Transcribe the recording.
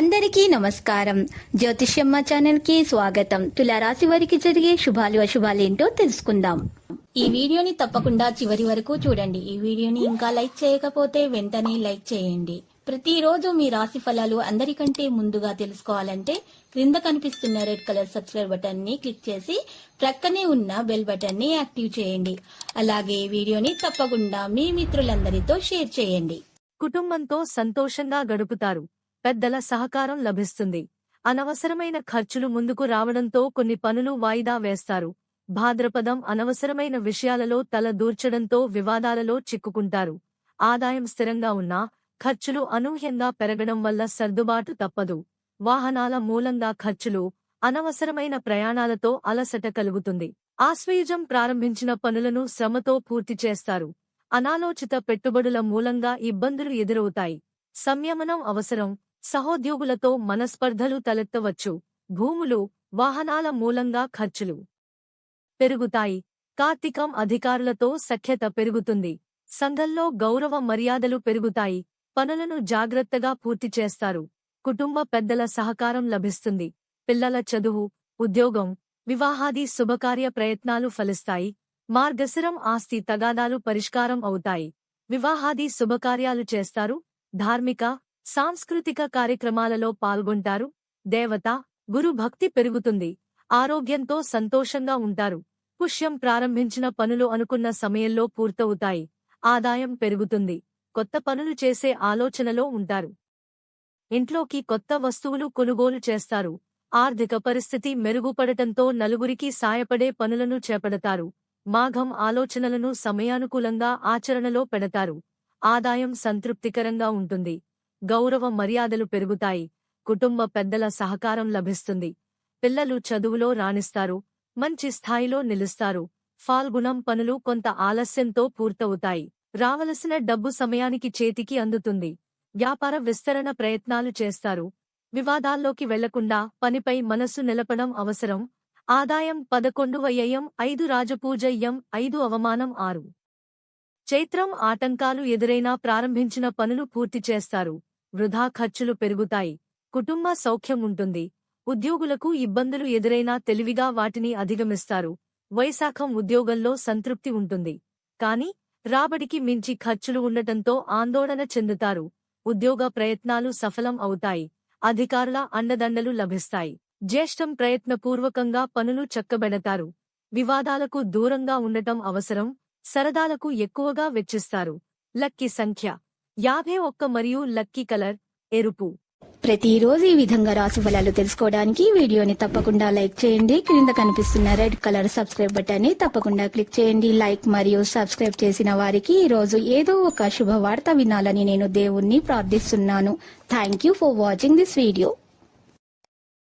అందరికీ నమస్కారం. జ్యోతిష్యమ్మ ఛానల్ కి స్వాగతం. తులారాశి వారికి జరిగే శుభాలు అశుభాలేంటో తెలుసుకుందాం. ఈ వీడియోని తప్పకుండా చివరి వరకు చూడండి. ఈ వీడియోని ఇంకా లైక్ చేయకపోతే వెంటనే లైక్ చేయండి. ప్రతిరోజు మీ రాశి ఫలాలు అందరికంటే ముందుగా తెలుసుకోవాలంటే క్రింద కనిపిస్తున్న రెడ్ కలర్ సబ్స్క్రైబ్ బటన్ ని క్లిక్ చేసి ప్రక్కనే ఉన్న బెల్ బటన్ ని యాక్టివ్ చేయండి. అలాగే వీడియోని తప్పకుండా మీ మిత్రులందరితో షేర్ చేయండి. కుటుంబంతో సంతోషంగా గడుపుతారు. పెద్దల సహకారం లభిస్తుంది. అనవసరమైన ఖర్చులు ముందుకు రావడంతో కొన్ని పనులు వాయిదా వేస్తారు. భాద్రపదం అనవసరమైన విషయాలలో తల దూర్చడంతో వివాదాలలో చిక్కుకుంటారు. ఆదాయం స్థిరంగా ఉన్నా ఖర్చులు అనూహ్యంగా పెరగడం వల్ల సర్దుబాటు తప్పదు. వాహనాల మూలంగా ఖర్చులు, అనవసరమైన ప్రయాణాలతో అలసట కలుగుతుంది. ఆశ్వయుజం ప్రారంభించిన పనులను శ్రమతో పూర్తి చేస్తారు. అనాలోచిత పెట్టుబడుల మూలంగా ఇబ్బందులు ఎదురవుతాయి. సంయమనం అవసరం. సహోద్యోగులతో మనస్పర్ధలు తలెత్తవచ్చు. భూములు, వాహనాల మూలంగా ఖర్చులు పెరుగుతాయి. కార్తీకం అధికారులతో సఖ్యత పెరుగుతుంది. సంఘంలో గౌరవ మర్యాదలు పెరుగుతాయి. పనులను జాగ్రత్తగా పూర్తి చేస్తారు. కుటుంబ పెద్దల సహకారం లభిస్తుంది. పిల్లల చదువు, ఉద్యోగం, వివాహాది శుభకార్య ప్రయత్నాలు ఫలిస్తాయి. మార్గశిరం ఆస్తి తగాదాలు పరిష్కారం అవుతాయి. వివాహాది శుభకార్యాలు చేస్తారు. ధార్మిక, సాంస్కృతిక కార్యక్రమాలలో పాల్గొంటారు. దేవత, గురు భక్తి పెరుగుతుంది. ఆరోగ్యంతో సంతోషంగా ఉంటారు. పుష్యం ప్రారంభించిన పనులు అనుకున్న సమయంలో పూర్తవుతాయి. ఆదాయం పెరుగుతుంది. కొత్త పనులు చేసే ఆలోచనలో ఉంటారు. ఇంట్లోకి కొత్త వస్తువులు కొనుగోలు చేస్తారు. ఆర్థిక పరిస్థితి మెరుగుపడటంతో నలుగురికి సాయపడే పనులను చేపడతారు. మాఘం ఆలోచనలను సమయానుకూలంగా ఆచరణలో పెడతారు. ఆదాయం సంతృప్తికరంగా ఉంటుంది. గౌరవ మర్యాదలు పెరుగుతాయి. కుటుంబ పెద్దల సహకారం లభిస్తుంది. పిల్లలు చదువులో రాణిస్తారు. మంచి స్థాయిలో నిలుస్తారు. ఫాల్గుణం పనులు కొంత ఆలస్యంతో పూర్తవుతాయి. రావలసిన డబ్బు సమయానికి చేతికి అందుతుంది. వ్యాపార విస్తరణ ప్రయత్నాలు చేస్తారు. వివాదాల్లోకి వెళ్లకుండా పనిపై మనసు నిలపడం అవసరం. ఆదాయం 11 వ్యయం 5 రాజపూజయ్యం 5 అవమానం 6. చైత్రం ఆటంకాలు ఎదురైనా ప్రారంభించిన పనులు పూర్తి చేస్తారు. వృధా ఖర్చులు పెరుగుతాయి. కుటుంబ సౌఖ్యం ఉంటుంది. ఉద్యోగులకు ఇబ్బందులు ఎదురైనా తెలివిగా వాటిని అధిగమిస్తారు. వైశాఖం ఉద్యోగంలో సంతృప్తి ఉంటుంది. కాని రాబడికి మించి ఖర్చులు ఉండటంతో ఆందోళన చెందుతారు. ఉద్యోగ ప్రయత్నాలు సఫలం అవుతాయి. అధికారుల అండదండలు లభిస్తాయి. జ్యేష్ఠం ప్రయత్నపూర్వకంగా పనులు చక్కబెడతారు. వివాదాలకు దూరంగా ఉండటం అవసరం. సరదాలకు ఎక్కువగా వెచ్చిస్తారు. లక్కీ సంఖ్య 51 మరియు లక్కీ కలర్ ఎరుపు. ప్రతిరోజు ఈ విధంగా రాశి ఫలాలు తెలుసుకోవడానికి వీడియోని తప్పకుండా లైక్ చేయండి. క్రింద కనిపిస్తున్న రెడ్ కలర్ సబ్స్క్రైబ్ బటన్ ని తప్పకుండా క్లిక్ చేయండి. లైక్ మరియు సబ్స్క్రైబ్ చేసిన వారికి ఈ రోజు ఏదో ఒక శుభవార్త వినాలని నేను దేవుణ్ణి ప్రార్థిస్తున్నాను. Thank you for watching this video.